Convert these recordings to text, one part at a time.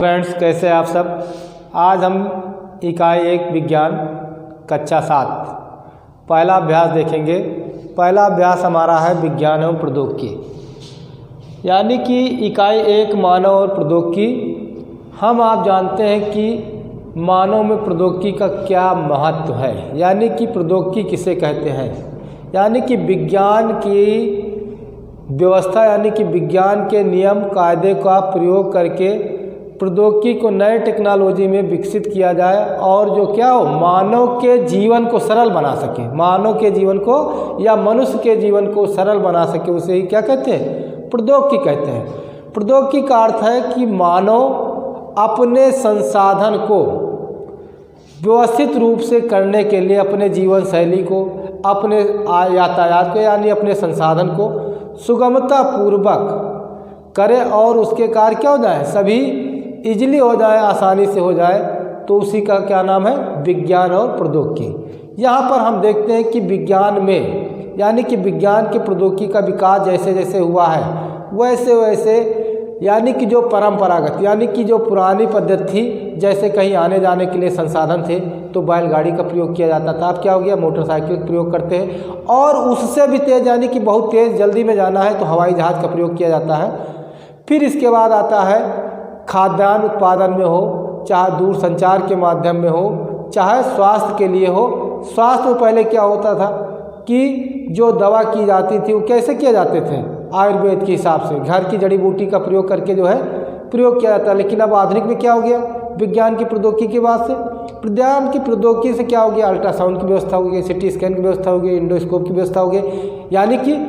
Friends, कैसे आप सब। आज हम इकाई 1 विज्ञान कक्षा 7 पहला अभ्यास देखेंगे। पहला अभ्यास हमारा है विज्ञान एवं प्रौद्योगिकी, यानी कि इकाई 1 मानव और प्रौद्योगिकी। हम आप जानते हैं कि मानव में प्रौद्योगिकी का क्या महत्व है, यानी कि प्रौद्योगिकी किसे कहते हैं। यानी कि विज्ञान की व्यवस्था, यानी कि विज्ञान के नियम कायदे का प्रयोग करके प्रौद्योगिकी को नए टेक्नोलॉजी में विकसित किया जाए और जो क्या हो, मानव के जीवन को सरल बना सके, मानव के जीवन को या मनुष्य के जीवन को सरल बना सके, उसे ही क्या कहते हैं, प्रौद्योगिकी कहते हैं। प्रौद्योगिकी का अर्थ है कि मानव अपने संसाधन को व्यवस्थित रूप से करने के लिए अपने जीवन शैली को, अपने यातायात को, यानी अपने संसाधन को सुगमता पूर्वक करे और उसके कार्य क्या हो जाए, सभी इजली हो जाए, आसानी से हो जाए, तो उसी का क्या नाम है, विज्ञान और प्रौद्योगिकी। यहाँ पर हम देखते हैं कि विज्ञान में, यानी कि विज्ञान के प्रौद्योगिकी का विकास जैसे जैसे हुआ है वैसे वैसे, यानी कि जो परंपरागत, यानी कि जो पुरानी पद्धति थी, जैसे कहीं आने जाने के लिए संसाधन थे तो बैलगाड़ी का प्रयोग किया जाता था। अब क्या हो गया, मोटरसाइकिल का प्रयोग करते हैं, और उससे भी तेज़, यानी कि बहुत तेज़ जल्दी में जाना है तो हवाई जहाज़ का प्रयोग किया जाता है। फिर इसके बाद आता है खाद्यान्न उत्पादन में हो, चाहे दूर संचार के माध्यम में हो, चाहे स्वास्थ्य के लिए हो। स्वास्थ्य में पहले क्या होता था कि जो दवा की जाती थी वो कैसे किए जाते थे, आयुर्वेद के हिसाब से, घर की जड़ी बूटी का प्रयोग करके जो है प्रयोग किया जाता है। लेकिन अब आधुनिक में क्या हो गया, विज्ञान की प्रौद्योगिकी के बाद से, विज्ञान की प्रौद्योगिकी से क्या हो गया, अल्ट्रासाउंड की व्यवस्था हो गई, सिटी स्कैन की व्यवस्था हो गई, इंडोस्कोप की व्यवस्था हो गई, यानी कि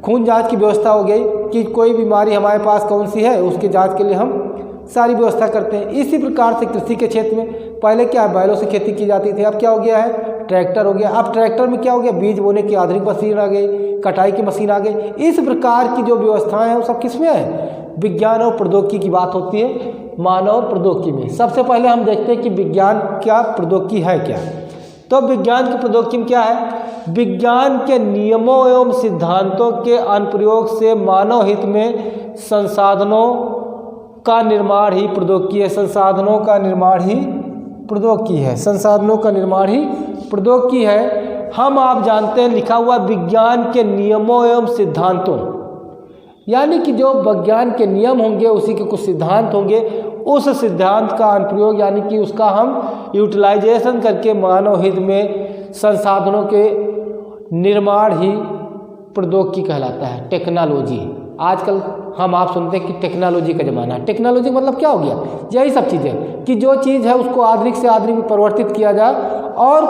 खून जांच की व्यवस्था हो गई कि कोई बीमारी हमारे पास कौन सी है, उसके जांच के लिए हम सारी व्यवस्था करते हैं। इसी प्रकार से कृषि के क्षेत्र में पहले क्या है, बैलों से खेती की जाती थी, अब क्या हो गया है, ट्रैक्टर हो गया। अब ट्रैक्टर में क्या हो गया, बीज बोने की आधुनिक मशीन आ गई, कटाई की मशीन आ गई। इस प्रकार की जो व्यवस्थाएं हैं वो सब किस में है, विज्ञान और प्रौद्योगिकी की बात होती है, मानव और प्रौद्योगिकी में। सबसे पहले हम देखते हैं कि विज्ञान क्या, प्रौद्योगिकी है क्या। तो विज्ञान की प्रौद्योगिकी में क्या है, विज्ञान के नियमों एवं सिद्धांतों के अनुप्रयोग से मानव हित में संसाधनों का निर्माण ही प्रौद्योगिकी है। संसाधनों का निर्माण ही प्रौद्योगिकी है, संसाधनों का निर्माण ही प्रौद्योगिकी है। हम आप जानते हैं लिखा हुआ विज्ञान के नियमों एवं सिद्धांतों, यानी कि जो विज्ञान के नियम होंगे उसी के कुछ सिद्धांत होंगे, उस सिद्धांत का अनुप्रयोग, यानी कि उसका हम यूटिलाइजेशन करके मानव हित में संसाधनों के निर्माण ही प्रौद्योगिकी कहलाता है, टेक्नोलॉजी। आजकल हम आप सुनते हैं कि टेक्नोलॉजी का ज़माना है। टेक्नोलॉजी मतलब क्या हो गया, यही सब चीज़ें कि जो चीज़ है उसको आधुनिक से आधुनिक में परिवर्तित किया जाए और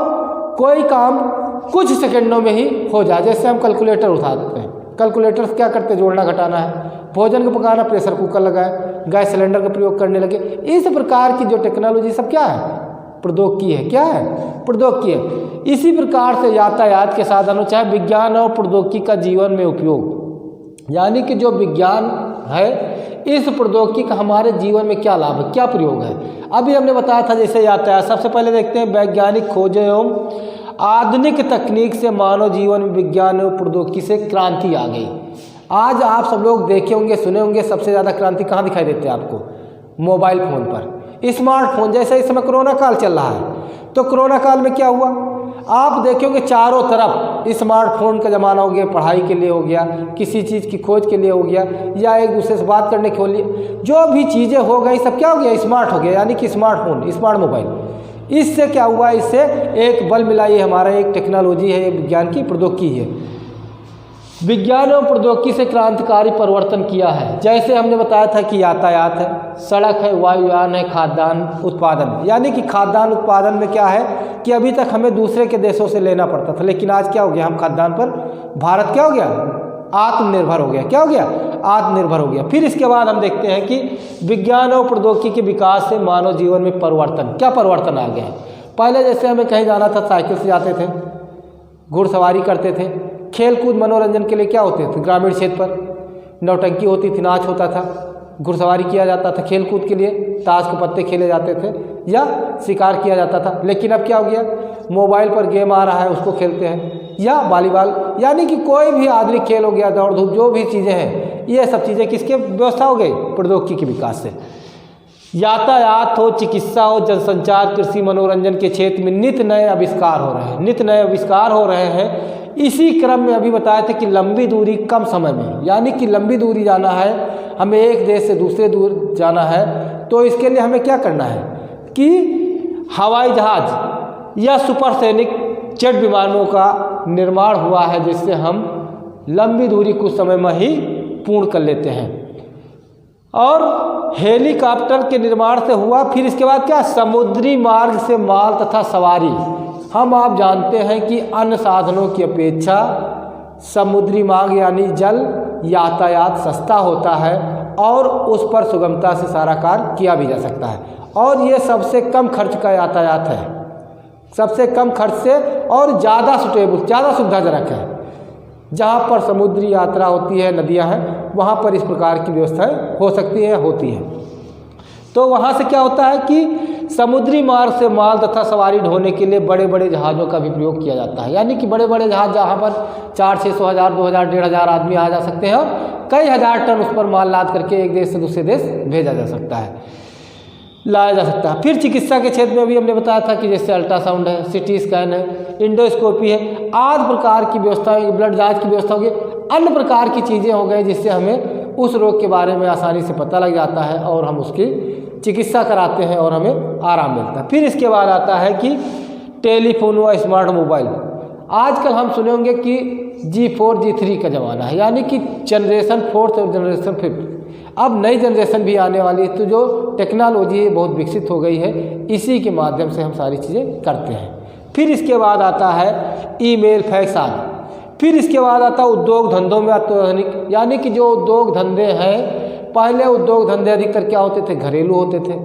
कोई काम कुछ सेकंडों में ही हो जाए। जैसे हम कैलकुलेटर उठाते हैं, कैलकुलेटर से क्या करते हैं, जोड़ना घटाना है, भोजन को पकाना, प्रेशर कुकर लगाए, गैस सिलेंडर का प्रयोग करने लगे। इस प्रकार की जो टेक्नोलॉजी सब क्या है, प्रौद्योगिकी है। क्या है, प्रौद्योगिकी है। इसी प्रकार से यातायात के साधनों, चाहे विज्ञान और प्रौद्योगिकी का जीवन में उपयोग, यानी कि जो विज्ञान है, इस प्रौद्योगिकी का हमारे जीवन में क्या लाभ है, क्या प्रयोग है। अभी हमने बताया था जैसे यातायात। सबसे पहले देखते हैं वैज्ञानिक खोजें एवं आधुनिक तकनीक से मानव जीवन में विज्ञान एवं प्रौद्योगिकी से क्रांति आ गई। आज आप सब लोग देखे होंगे, सुने होंगे, सबसे ज़्यादा क्रांति कहाँ दिखाई देती है आपको, मोबाइल फ़ोन पर, स्मार्टफोन। जैसे इस समय कोरोना काल चल रहा है, तो कोरोना काल में क्या हुआ, आप देखोगे चारों तरफ स्मार्टफोन का ज़माना हो गया। पढ़ाई के लिए हो गया, किसी चीज़ की खोज के लिए हो गया, या एक दूसरे से बात करने के लिए, जो भी चीज़ें हो गई सब क्या हो गया, स्मार्ट हो गया, यानी कि स्मार्टफोन, स्मार्ट मोबाइल। इससे क्या हुआ, इससे एक बल मिला, ये हमारा एक टेक्नोलॉजी है, ये विज्ञान की प्रौद्योगिकी है। विज्ञान और प्रौद्योगिकी से क्रांतिकारी परिवर्तन किया है। जैसे हमने बताया था कि यातायात है, सड़क है, वायुयान है, खाद्यान्न उत्पादन, यानी कि खाद्यान्न उत्पादन में क्या है कि अभी तक हमें दूसरे के देशों से लेना पड़ता था, लेकिन आज क्या हो गया, हम खाद्यान्न पर भारत क्या हो गया, आत्मनिर्भर हो गया। क्या हो गया, आत्मनिर्भर हो गया। फिर इसके बाद हम देखते हैं कि विज्ञान और प्रौद्योगिकी के विकास से मानव जीवन में परिवर्तन, क्या परिवर्तन आ गया है। पहले जैसे हमें कहीं जाना था साइकिल से जाते थे, घुड़सवारी करते थे, खेल कूद मनोरंजन के लिए क्या होते थे, ग्रामीण क्षेत्र पर नौटंकी होती थी, नाच होता था, घुड़सवारी किया जाता था, खेल कूद के लिए ताश के पत्ते खेले जाते थे या शिकार किया जाता था। लेकिन अब क्या हो गया, मोबाइल पर गेम आ रहा है, उसको खेलते हैं, या वॉलीबॉल, यानी कि कोई भी आधुनिक खेल हो गया, दौड़ धूप, जो भी चीज़ें हैं, ये सब चीज़ें किसके व्यवस्था हो गई, प्रौद्योगिकी के विकास से। यातायात हो, चिकित्सा हो, जनसंचार, कृषि, मनोरंजन के क्षेत्र में नित नए आविष्कार हो रहे हैं, नित नए आविष्कार हो रहे हैं। इसी क्रम में अभी बताया था कि लंबी दूरी कम समय में, यानी कि लंबी दूरी जाना है, हमें एक देश से दूसरे दूर जाना है, तो इसके लिए हमें क्या करना है कि हवाई जहाज या सुपरसोनिक जेट विमानों का निर्माण हुआ है, जिससे हम लंबी दूरी कुछ समय में ही पूर्ण कर लेते हैं। और हेलीकॉप्टर के निर्माण से हुआ। फिर इसके बाद क्या, समुद्री मार्ग से माल तथा सवारी। हम आप जानते हैं कि अन्य साधनों की अपेक्षा समुद्री मार्ग यानी जल यातायात सस्ता होता है और उस पर सुगमता से सारा कार्य किया भी जा सकता है, और ये सबसे कम खर्च का यातायात है, सबसे कम खर्च से और ज़्यादा सुटेबल, ज़्यादा सुविधाजनक है। जहाँ पर समुद्री यात्रा होती है, नदियाँ हैं, वहाँ पर इस प्रकार की व्यवस्थाएं हो सकती है, होती है। तो वहाँ से क्या होता है कि समुद्री मार्ग से माल तथा सवारी ढोने के लिए बड़े बड़े जहाज़ों का भी प्रयोग किया जाता है, यानी कि बड़े बड़े जहाज़ जहाँ पर 400-600 हज़ार 2000 1500 आदमी आ जा सकते हैं और कई हज़ार टन उस पर माल लाद करके एक देश से दूसरे देश भेजा जा सकता है, लाया जा सकता है। फिर चिकित्सा के क्षेत्र में भी हमने बताया था कि जैसे अल्ट्रासाउंड है, सिटी स्कैन है, इंडोस्कोपी है, आदि प्रकार की व्यवस्थाएं, ब्लड जांच की व्यवस्था होगी, अन्य प्रकार की चीज़ें हो गई, जिससे हमें उस रोग के बारे में आसानी से पता लग जाता है और हम उसकी चिकित्सा कराते हैं और हमें आराम मिलता है। फिर इसके बाद आता है कि टेलीफोन व स्मार्ट मोबाइल। आजकल हम सुने होंगे कि G4 G3 का ज़माना है, यानी कि जनरेशन 4 और जनरेशन 5। अब नई जनरेशन भी आने वाली है, तो जो टेक्नोलॉजी है बहुत विकसित हो गई है, इसी के माध्यम से हम सारी चीज़ें करते हैं। फिर इसके बाद आता है ईमेल, फैक्स आदि। फिर इसके बाद आता है उद्योग धंधों में अत्याधुनिक, यानी कि जो उद्योग धंधे हैं, पहले उद्योग धंधे अधिकतर क्या होते थे, घरेलू होते थे,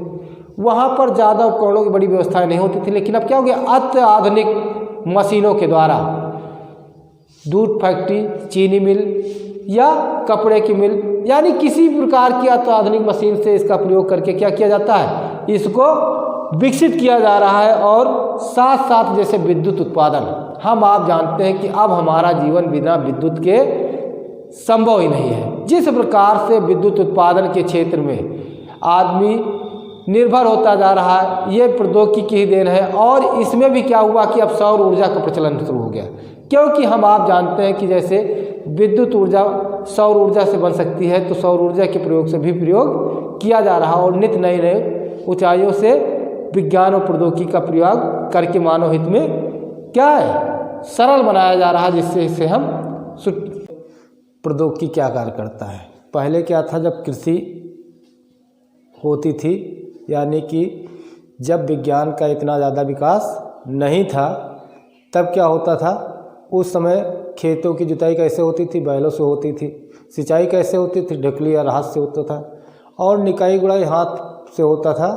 वहाँ पर ज़्यादा उपकरणों की बड़ी व्यवस्थाएं नहीं होती थी। लेकिन अब क्या हो गया, अत्याधुनिक मशीनों के द्वारा दूध फैक्ट्री, चीनी मिल या कपड़े की मिल, यानी किसी प्रकार की अत्याधुनिक मशीन से इसका प्रयोग करके क्या किया जाता है, इसको विकसित किया जा रहा है। और साथ साथ जैसे विद्युत उत्पादन, हम आप जानते हैं कि अब हमारा जीवन बिना विद्युत के संभव ही नहीं है। जिस प्रकार से विद्युत उत्पादन के क्षेत्र में आदमी निर्भर होता जा रहा है, ये प्रौद्योगिकी की ही देन है। और इसमें भी क्या हुआ कि अब सौर ऊर्जा का प्रचलन शुरू हो गया, क्योंकि हम आप जानते हैं कि जैसे विद्युत ऊर्जा सौर ऊर्जा से बन सकती है, तो सौर ऊर्जा के प्रयोग से भी प्रयोग किया जा रहा है और नित नए नए ऊंचाइयों से विज्ञान और प्रौद्योगिकी का प्रयोग करके मानव हित में क्या है, सरल बनाया जा रहा है, जिससे इसे हम प्रौद्योगिकी क्या कार्य करता है। पहले क्या था, जब कृषि होती थी, यानी कि जब विज्ञान का इतना ज़्यादा विकास नहीं था, तब क्या होता था, उस समय खेतों की जुताई कैसे होती थी, बैलों से होती थी। सिंचाई कैसे होती थी, ढकली या हाथ से होता था, और निकाई गुड़ाई हाथ से होता था।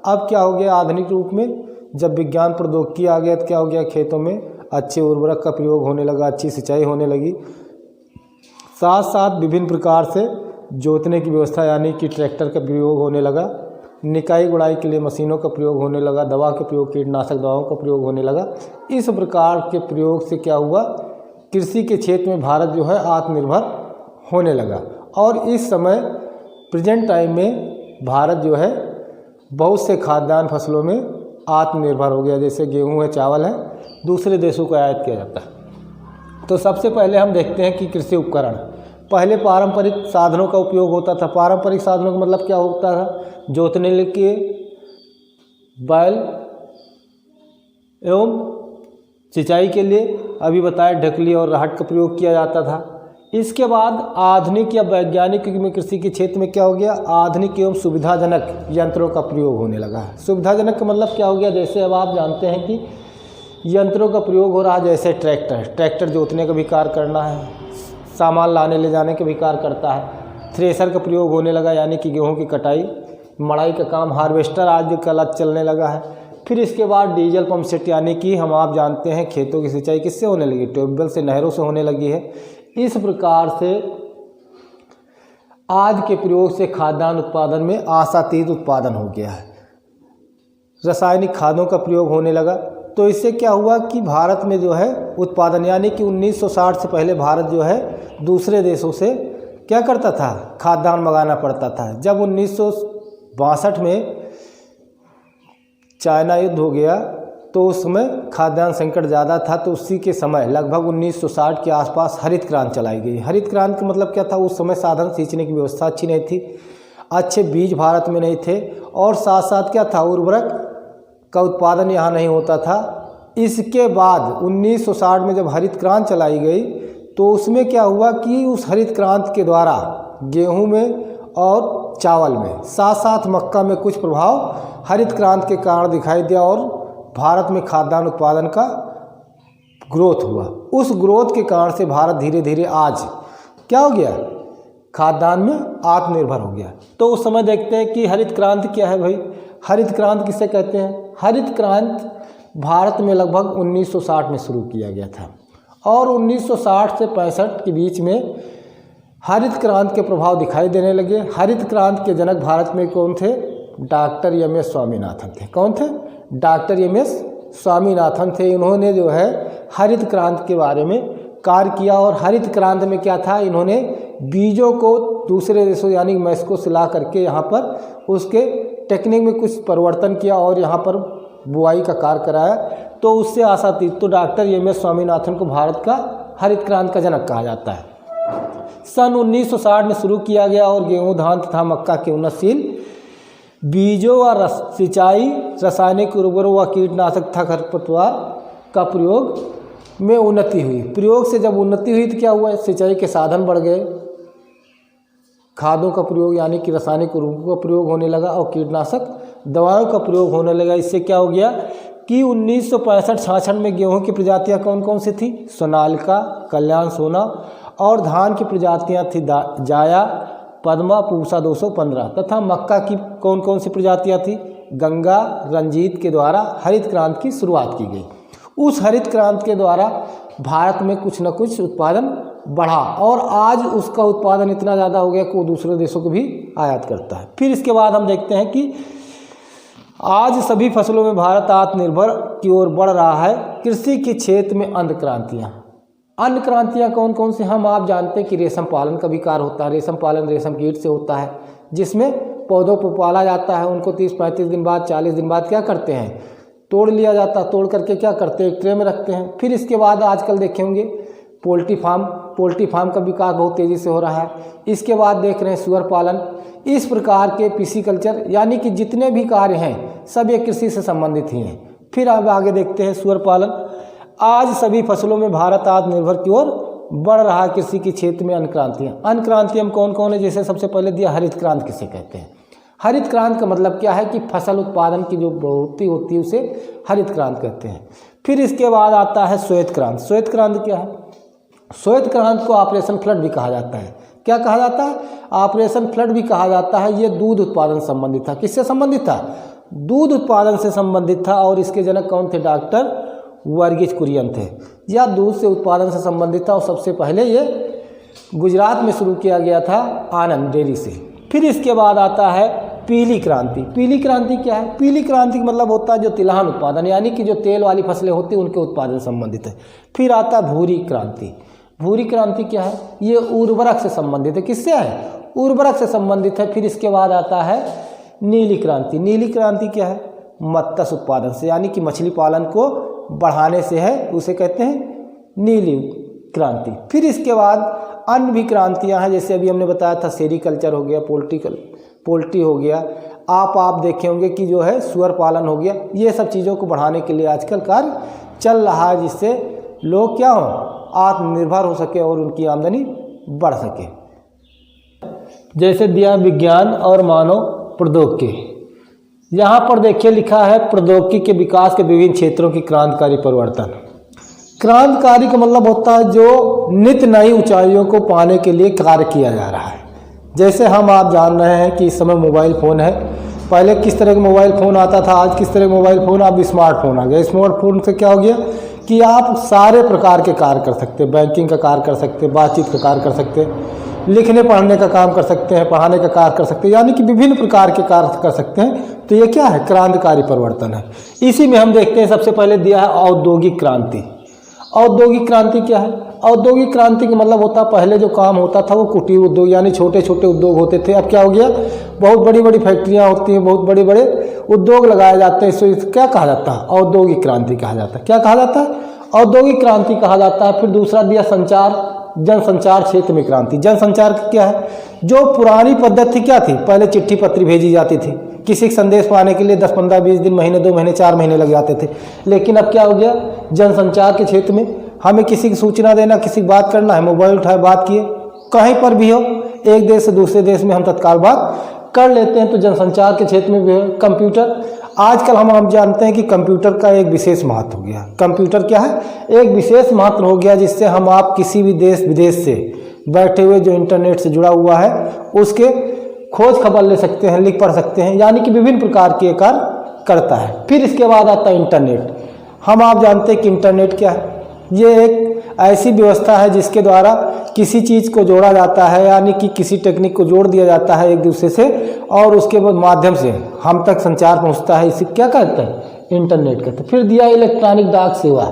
अब क्या हो गया, आधुनिक रूप में जब विज्ञान प्रौद्योगिकी आ गया, तो क्या हो गया, खेतों में अच्छे उर्वरक का प्रयोग होने लगा, अच्छी सिंचाई होने लगी। साथ साथ विभिन्न प्रकार से जोतने की व्यवस्था, यानी कि ट्रैक्टर का प्रयोग होने लगा, निकाई गुड़ाई के लिए मशीनों का प्रयोग होने लगा, दवा के प्रयोग, कीटनाशक दवाओं का प्रयोग होने लगा। इस प्रकार के प्रयोग से क्या हुआ, कृषि के क्षेत्र में भारत जो है आत्मनिर्भर होने लगा। और इस समय प्रेजेंट टाइम में भारत जो है बहुत से खाद्यान्न फसलों में आत्मनिर्भर हो गया, जैसे गेहूँ है, चावल है, दूसरे देशों को आयात किया जाता है। तो सबसे पहले हम देखते हैं कि कृषि उपकरण। पहले पारंपरिक साधनों का उपयोग होता था। पारंपरिक साधनों का मतलब क्या होता था, जोतने के बैल एवं सिंचाई के लिए अभी बताया ढकली और राहट का प्रयोग किया जाता था। इसके बाद आधुनिक या वैज्ञानिक युग में कृषि के क्षेत्र में क्या हो गया, आधुनिक एवं सुविधाजनक यंत्रों का प्रयोग होने लगा है। सुविधाजनक का मतलब क्या हो गया, जैसे अब आप जानते हैं कि यंत्रों का प्रयोग हो रहा है, जैसे ट्रैक्टर जोतने का भी कार्य करना है, सामान लाने ले जाने का भी कार्य करता है। थ्रेसर का प्रयोग होने लगा, यानी कि गेहूं की कटाई मड़ाई का काम। हार्वेस्टर आजकल चलने लगा है। फिर इसके बाद डीजल पंप सेट, यानी कि हम आप जानते हैं खेतों की सिंचाई किससे होने लगी, ट्यूबवेल से, नहरों से होने लगी है। इस प्रकार से आज के प्रयोग से खाद्यान्न उत्पादन में आशातीत उत्पादन हो गया है। रासायनिक खादों का प्रयोग होने लगा, तो इससे क्या हुआ कि भारत में जो है उत्पादन, यानी कि 1960 से पहले भारत जो है दूसरे देशों से क्या करता था, खाद्यान्न मंगाना पड़ता था। जब 1962 में चाइना युद्ध हो गया तो उस समय खाद्यान्न संकट ज़्यादा था, तो उसी के समय लगभग 1960 के आसपास हरित क्रांति चलाई गई। हरित क्रांति का मतलब क्या था, उस समय साधन सींचने की व्यवस्था अच्छी नहीं थी, अच्छे बीज भारत में नहीं थे, और साथ साथ क्या था, उर्वरक का उत्पादन यहाँ नहीं होता था। इसके बाद 1960 में जब हरित क्रांति चलाई गई तो उसमें क्या हुआ कि उस हरित क्रांति के द्वारा गेहूं में और चावल में, साथ साथ मक्का में कुछ प्रभाव हरित क्रांति के कारण दिखाई दिया और भारत में खाद्यान्न उत्पादन का ग्रोथ हुआ। उस ग्रोथ के कारण से भारत धीरे धीरे आज क्या हो गया, खाद्यान्न में आत्मनिर्भर हो गया। तो उस समय देखते हैं कि हरित क्रांति क्या है भाई। हरित क्रांति किसे कहते हैं? हरित क्रांति भारत में लगभग 1960 में शुरू किया गया था और 1960 से 65 के बीच में हरित क्रांति के प्रभाव दिखाई देने लगे। हरित क्रांति के जनक भारत में कौन थे? Doctor MS. स्वामीनाथन थे। कौन थे? Doctor MS. स्वामीनाथन थे। इन्होंने जो है हरित क्रांति के बारे में कार्य किया और हरित क्रांति में क्या था, इन्होंने बीजों को दूसरे देशों यानी मैक्सिको से ला करके यहाँ पर उसके टेक्निक में कुछ परिवर्तन किया और यहाँ पर बुआई का कार्य कराया, तो उससे आशा थी। तो डॉक्टर एम.एस. स्वामीनाथन को भारत का हरित क्रांति का जनक कहा जाता है। सन 1960 में शुरू किया गया और गेहूं, धान तथा मक्का के उन्नतशील बीजों व सिंचाई, रासायनिक उर्वरकों व कीटनाशक तथा खरपतवार का प्रयोग में उन्नति हुई। प्रयोग से जब उन्नति हुई तो क्या हुआ, सिंचाई के साधन बढ़ गए, खादों का प्रयोग यानी कि रासायनिक उर्वरकों का प्रयोग होने लगा और कीटनाशक दवाओं का प्रयोग होने लगा। इससे क्या हो गया कि 1965-66 में गेहूं की प्रजातियां कौन कौन सी थी? सोनालिका, कल्याण सोना, और धान की प्रजातियां थी जाया, पद्मा, पूसा 215 तथा मक्का की कौन कौन सी प्रजातियां थी? गंगा, रंजीत के द्वारा हरित क्रांति की शुरुआत की गई। उस हरित क्रांति के द्वारा भारत में कुछ न कुछ उत्पादन बढ़ा और आज उसका उत्पादन इतना ज़्यादा हो गया कि वो दूसरे देशों को भी आयात करता है। फिर इसके बाद हम देखते हैं कि आज सभी फसलों में भारत आत्मनिर्भर की ओर बढ़ रहा है। कृषि के क्षेत्र में अन्य क्रांतियाँ कौन कौन सी? हम आप जानते हैं कि रेशम पालन का भी कार्य होता है। रेशम पालन रेशम कीट से होता है, जिसमें पौधों को पाला जाता है, उनको 30-35 दिन बाद 40 दिन बाद क्या करते हैं, तोड़ लिया जाता है। तोड़ करके क्या करते हैं, एक ट्रे में रखते हैं। फिर इसके बाद आजकल देखेंगे पोल्ट्री फार्म का विकास बहुत तेज़ी से हो रहा है। इसके बाद देख रहे हैं सुअर पालन। इस प्रकार के पिसीकल्चर यानी कि जितने भी कार्य हैं सब ये कृषि से संबंधित ही हैं। फिर अब आगे देखते हैं सुअर पालन। आज सभी फसलों में भारत आत्मनिर्भर की ओर बढ़ रहा है। कृषि के क्षेत्र में अन्य क्रांतियाँ कौन कौन है? जैसे सबसे पहले दिया हरित क्रांति किसे कहते हैं। हरित क्रांति का मतलब क्या है कि फसल उत्पादन की जो प्रवृत्ति होती है उसे हरित क्रांति कहते हैं। फिर इसके बाद आता है श्वेत क्रांति। श्वेत क्रांति क्या है? श्वेत क्रांति को ऑपरेशन फ्लड भी कहा जाता है। क्या कहा जाता है? ऑपरेशन फ्लड भी कहा जाता है। ये दूध उत्पादन संबंधित था। किससे संबंधित था? दूध उत्पादन से संबंधित था और इसके जनक कौन थे? डॉक्टर वर्गीज कुरियन थे। यह दूध से उत्पादन से संबंधित था और सबसे पहले ये गुजरात में शुरू किया गया था, आनंद डेयरी से। फिर इसके बाद आता है पीली क्रांति। पीली क्रांति क्या है? पीली क्रांति का मतलब होता है जो तिलहन उत्पादन यानी कि जो तेल वाली फसलें होती हैं उनके उत्पादन से संबंधित है। फिर आता है भूरी क्रांति। भूरी क्रांति क्या है? ये उर्वरक से संबंधित है। किससे है? उर्वरक से संबंधित है। फिर इसके बाद आता है नीली क्रांति। नीली क्रांति क्या है? मत्स्य उत्पादन से यानी कि मछली पालन को बढ़ाने से है, उसे कहते हैं नीली क्रांति। फिर इसके बाद अन्य भी क्रांतियां हैं, जैसे अभी हमने बताया था सेरीकल्चर हो गया, पोल्ट्री हो गया। आप देखे होंगे कि जो है सुअर पालन हो गया। ये सब चीज़ों को बढ़ाने के लिए आजकल कार्य चल रहा है, जिससे लोग क्या हो, आत्मनिर्भर हो सके और उनकी आमदनी बढ़ सके। जैसे दिया विज्ञान और मानव प्रौद्योगिकी। यहाँ पर देखिए लिखा है प्रौद्योगिकी के विकास के विभिन्न क्षेत्रों की क्रांतिकारी परिवर्तन। क्रांतिकारी का मतलब होता है जो नित्य नई ऊंचाइयों को पाने के लिए कार्य किया जा रहा है। जैसे हम आप जान रहे हैं कि इस समय मोबाइल फ़ोन है। पहले किस तरह का मोबाइल फ़ोन आता था, आज किस तरह का मोबाइल फ़ोन, अब स्मार्टफोन आ गया। स्मार्टफोन से क्या हो गया कि आप सारे प्रकार के कार्य कर सकते हैं। बैंकिंग का कार्य कर सकते हैं, बातचीत का कार्य कर सकते हैं, लिखने पढ़ने का काम कर सकते हैं, पढ़ाने का कार्य कर सकते हैं, यानी कि विभिन्न प्रकार के कार्य कर सकते हैं। तो ये क्या है? क्रांतिकारी परिवर्तन है। इसी में हम देखते हैं सबसे पहले दिया है औद्योगिक क्रांति। औद्योगिक क्रांति क्या है? औद्योगिक क्रांति का मतलब होता पहले जो काम होता था वो कुटीर उद्योग यानी छोटे छोटे उद्योग होते थे। अब क्या हो गया, बहुत बड़ी बड़ी फैक्ट्रियाँ होती हैं, बहुत बड़े बड़े उद्योग लगाए जाते हैं। इसको क्या कहा जाता है, औद्योगिक क्रांति कहा जाता है। क्या कहा जाता है, औद्योगिक क्रांति कहा जाता है। फिर दूसरा दिया संचार, जनसंचार क्षेत्र में क्रांति। जनसंचार क्या है, जो पुरानी पद्धति क्या थी, पहले चिट्ठी पत्री भेजी जाती थी, किसी का संदेश पाने के लिए 10, 15, 20 दिन, महीने, 2 महीने, 4 महीने लग जाते थे। लेकिन अब क्या हो गया, जनसंचार के क्षेत्र में हमें किसी की सूचना देना, किसी की बात करना है, मोबाइल उठाए बात किए, कहीं पर भी हो, एक देश से दूसरे देश में हम तत्काल बात कर लेते हैं। तो जनसंचार के क्षेत्र में भी है कंप्यूटर। आजकल हम जानते हैं कि कंप्यूटर का एक विशेष महत्व हो गया। कंप्यूटर क्या है, एक विशेष महत्व हो गया, जिससे हम आप किसी भी देश विदेश से बैठे हुए जो इंटरनेट से जुड़ा हुआ है उसके खोज खबर ले सकते हैं, लिख पढ़ सकते हैं, यानी कि विभिन्न प्रकार के कार्य करता है। फिर इसके बाद आता है इंटरनेट। हम आप जानते हैं कि इंटरनेट क्या है, ये एक ऐसी व्यवस्था है जिसके द्वारा किसी चीज़ को जोड़ा जाता है, यानी कि किसी टेक्निक को जोड़ दिया जाता है एक दूसरे से और उसके माध्यम से हम तक संचार पहुंचता है। इसे क्या कहते हैं, इंटरनेट कहते हैं। फिर दिया इलेक्ट्रॉनिक डाक सेवा।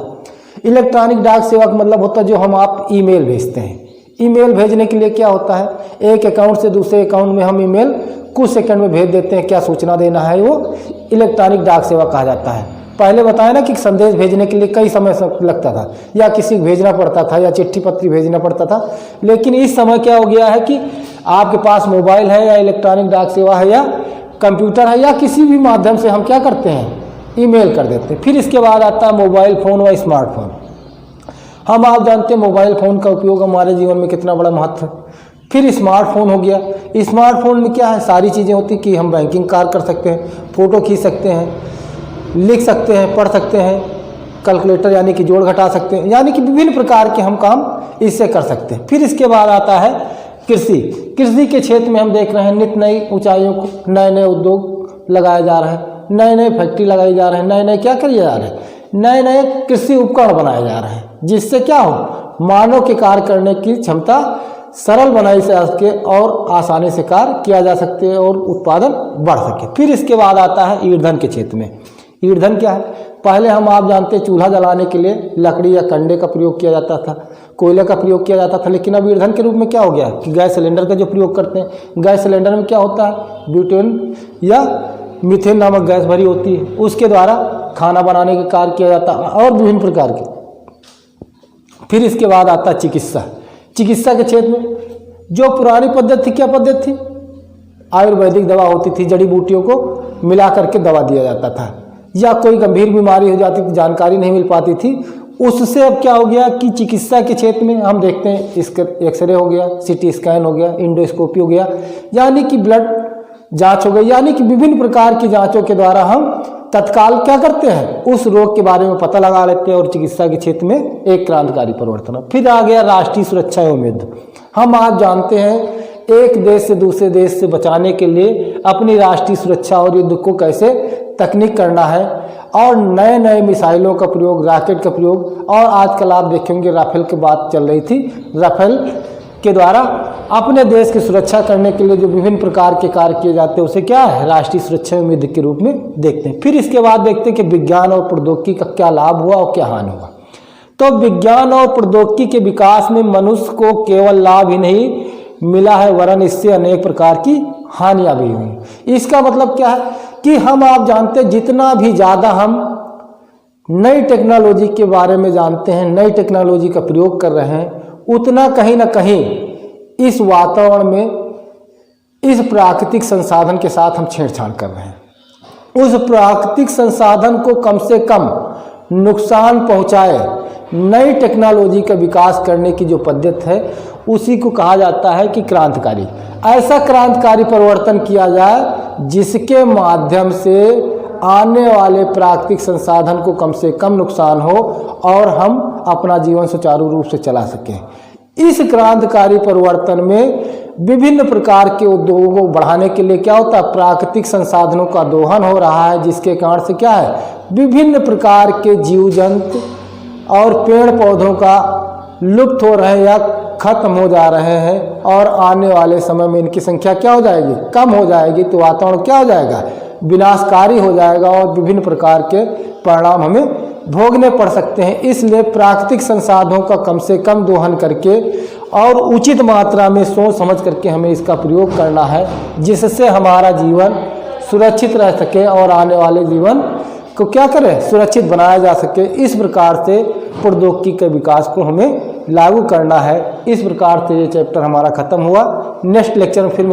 इलेक्ट्रॉनिक डाक सेवा का मतलब होता है जो हम आप ईमेल भेजते हैं। ईमेल भेजने के लिए क्या होता है, एक अकाउंट से दूसरे अकाउंट में हम ईमेल कुछ सेकंड में भेज देते हैं। क्या सूचना देना है, वो इलेक्ट्रॉनिक डाक सेवा कहा जाता है। पहले बताया ना कि संदेश भेजने के लिए कई समय लगता था, या किसी को भेजना पड़ता था, या चिट्ठी पत्री भेजना पड़ता था। लेकिन इस समय क्या हो गया है कि आपके पास मोबाइल है, या इलेक्ट्रॉनिक डाक सेवा है, या कंप्यूटर है, या किसी भी माध्यम से हम क्या करते हैं, ईमेल कर देते हैं। फिर इसके बाद आता है मोबाइल फ़ोन व स्मार्टफोन। हम आप जानते हैं मोबाइल फ़ोन का उपयोग हमारे जीवन में कितना बड़ा महत्व है। फिर स्मार्टफोन हो गया। स्मार्टफोन में क्या है, सारी चीज़ें होती कि हम बैंकिंग कार्य कर सकते हैं, फ़ोटो खींच सकते हैं, लिख सकते हैं, पढ़ सकते हैं, कैलकुलेटर यानी कि जोड़ घटा सकते हैं, यानी कि विभिन्न प्रकार के हम काम इससे कर सकते हैं। फिर इसके बाद आता है कृषि। कृषि के क्षेत्र में हम देख रहे हैं नित नई ऊंचाइयों को, नए नए उद्योग लगाए जा रहे हैं, नए नए फैक्ट्री लगाई जा रहे हैं, नए नए क्या किए जा रहे हैं, नए नए कृषि उपकरण बनाए जा रहे हैं, जिससे क्या हो, मानव के कार्य करने की क्षमता सरल बनाई जा सके और आसानी से कार्य किया जा सकते और उत्पादन बढ़ सके। फिर इसके बाद आता है ईंधन के क्षेत्र में। ईंधन क्या है, पहले हम आप जानते हैं चूल्हा जलाने के लिए लकड़ी या कंडे का प्रयोग किया जाता था, कोयले का प्रयोग किया जाता था। लेकिन अब ईंधन के रूप में क्या हो गया कि गैस सिलेंडर का जो प्रयोग करते हैं। गैस सिलेंडर में क्या होता है, ब्यूटेन या मीथेन नामक गैस भरी होती है, उसके द्वारा खाना बनाने का कार्य किया जाता है और विभिन्न प्रकार के। फिर इसके बाद आता है चिकित्सा। चिकित्सा के क्षेत्र में जो पुरानी पद्धति, क्या पद्धति थी, आयुर्वेदिक दवा होती थी, जड़ी बूटियों को मिला करके दवा दिया जाता था, या कोई गंभीर बीमारी हो जाती थी, जानकारी नहीं मिल पाती थी, उससे अब क्या हो गया कि चिकित्सा के क्षेत्र में हम देखते हैं इसका एक्सरे हो गया, सीटी स्कैन हो गया, इंडोस्कोपी हो गया, यानी कि ब्लड जांच हो गई, यानी कि विभिन्न प्रकार की जांचों के द्वारा हम तत्काल क्या करते हैं, उस रोग के बारे में पता लगा लेते हैं और चिकित्सा के क्षेत्र में एक क्रांतिकारी परिवर्तन। फिर आ गया राष्ट्रीय सुरक्षा एवं युद्ध। हम आज जानते हैं एक देश से दूसरे देश से बचाने के लिए अपनी राष्ट्रीय सुरक्षा और युद्ध को कैसे तकनीक करना है, और नए नए मिसाइलों का प्रयोग, रॉकेट का प्रयोग, और आजकल आप देखेंगे राफेल की बात चल रही थी, राफेल के द्वारा अपने देश की सुरक्षा करने के लिए जो विभिन्न प्रकार के कार्य किए जाते हैं उसे क्या है, राष्ट्रीय सुरक्षा एवं युद्ध के रूप में देखते हैं। फिर इसके बाद देखते हैं कि विज्ञान और प्रौद्योगिकी का क्या लाभ हुआ और क्या हानि हुआ। तो विज्ञान और प्रौद्योगिकी के विकास में मनुष्य को केवल लाभ ही नहीं मिला है, वरन इससे अनेक प्रकार की हानियां भी हुई। इसका मतलब क्या है कि हम आप जानते हैं जितना भी ज़्यादा हम नई टेक्नोलॉजी के बारे में जानते हैं, नई टेक्नोलॉजी का प्रयोग कर रहे हैं, उतना कहीं ना कहीं इस वातावरण में इस प्राकृतिक संसाधन के साथ हम छेड़छाड़ कर रहे हैं। उस प्राकृतिक संसाधन को कम से कम नुकसान पहुंचाए नई टेक्नोलॉजी का विकास करने की जो पद्धति है उसी को कहा जाता है कि क्रांतिकारी। ऐसा क्रांतिकारी परिवर्तन किया जाए जिसके माध्यम से आने वाले प्राकृतिक संसाधन को कम से कम नुकसान हो और हम अपना जीवन सुचारू रूप से चला सकें। इस क्रांतिकारी परिवर्तन में विभिन्न प्रकार के उद्योगों को बढ़ाने के लिए क्या होता है, प्राकृतिक संसाधनों का दोहन हो रहा है, जिसके कारण से क्या है, विभिन्न प्रकार के जीव जंतु और पेड़ पौधों का लुप्त हो रहे हैं या खत्म हो जा रहे हैं, और आने वाले समय में इनकी संख्या क्या हो जाएगी, कम हो जाएगी। तो वातावरण क्या हो जाएगा, विनाशकारी हो जाएगा और विभिन्न प्रकार के परिणाम हमें भोगने पड़ सकते हैं। इसलिए प्राकृतिक संसाधनों का कम से कम दोहन करके और उचित मात्रा में सोच समझ करके हमें इसका प्रयोग करना है, जिससे हमारा जीवन सुरक्षित रह सके और आने वाले जीवन को क्या करें, सुरक्षित बनाया जा सके। इस प्रकार से प्रौद्योगिकी के विकास को हमें लागू करना है। इस प्रकार से ये चैप्टर हमारा खत्म हुआ। नेक्स्ट लेक्चर में फिर